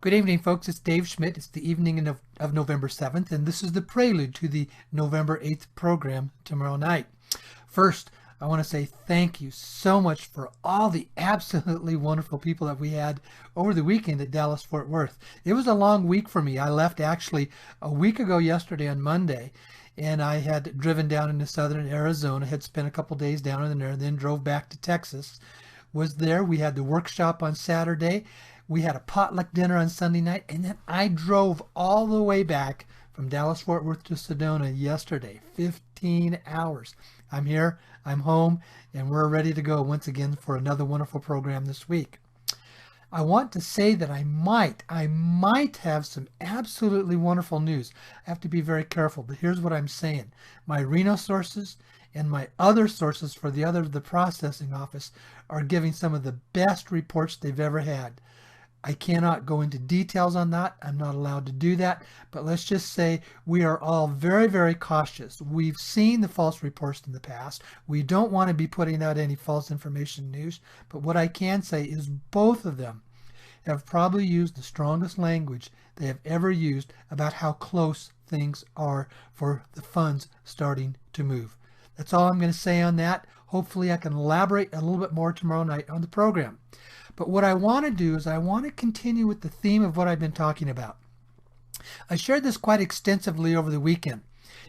Good evening, folks. It's Dave Schmidt. It's the evening of November 7th, and this is the prelude to the November 8th program tomorrow night. First, I want to say thank you so much for all the absolutely wonderful people that we had over the weekend at Dallas-Fort Worth. It was a long week for me. I left actually a week ago yesterday on Monday, and I had driven down into southern Arizona, had spent a couple days down in there, and then drove back to Texas. Was there. We had the workshop on Saturday. We had a potluck dinner on Sunday night, and then I drove all the way back from Dallas-Fort Worth to Sedona yesterday, 15 hours. I'm here, I'm home, and we're ready to go once again for another wonderful program this week. I want to say that I might have some absolutely wonderful news. I have to be very careful, but here's what I'm saying. My Reno sources and my other sources for the processing office are giving some of the best reports they've ever had. I cannot go into details on that. I'm not allowed to do that. But let's just say we are all very, very cautious. We've seen the false reports in the past. We don't want to be putting out any false information news. But what I can say is both of them have probably used the strongest language they have ever used about how close things are for the funds starting to move. That's all I'm going to say on that. Hopefully I can elaborate a little bit more tomorrow night on the program. But what I want to do is I want to continue with the theme of what I've been talking about. I shared this quite extensively over the weekend.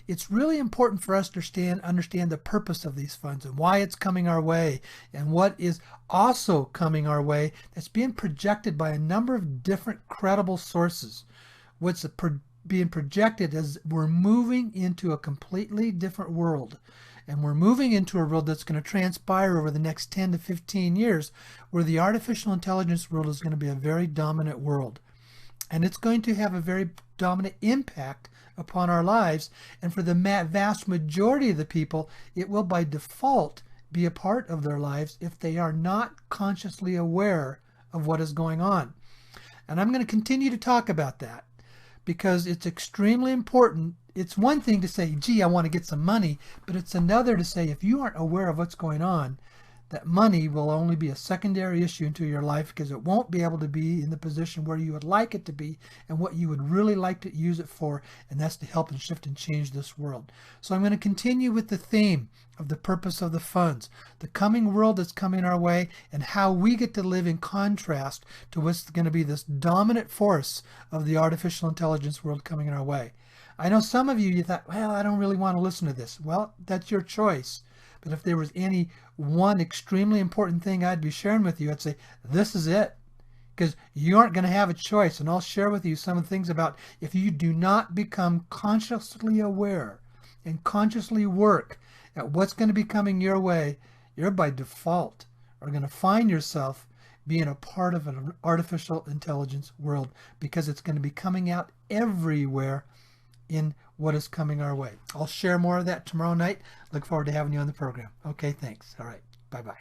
It's really important for us to understand the purpose of these funds and why it's coming our way and what is also coming our way that's being projected by a number of different credible sources. What's being projected is we're moving into a completely different world. And we're moving into a world that's going to transpire over the next 10 to 15 years where the artificial intelligence world is going to be a very dominant world. And it's going to have a very dominant impact upon our lives. And for the vast majority of the people, it will by default be a part of their lives if they are not consciously aware of what is going on. And I'm going to continue to talk about that because it's extremely important. It's one thing to say, gee, I want to get some money, but it's another to say, if you aren't aware of what's going on, that money will only be a secondary issue into your life because it won't be able to be in the position where you would like it to be and what you would really like to use it for, and that's to help and shift and change this world. So I'm going to continue with the theme of the purpose of the funds, the coming world that's coming our way, and how we get to live in contrast to what's going to be this dominant force of the artificial intelligence world coming our way. I know some of you thought, well, I don't really want to listen to this. Well, that's your choice. But if there was any one extremely important thing I'd be sharing with you, I'd say, this is it. Because you aren't going to have a choice. And I'll share with you some of the things about if you do not become consciously aware and consciously work at what's going to be coming your way, you're by default are going to find yourself being a part of an artificial intelligence world because it's going to be coming out everywhere in what is coming our way. I'll share more of that tomorrow night. Look forward to having you on the program. Okay, thanks. All right. Bye-bye.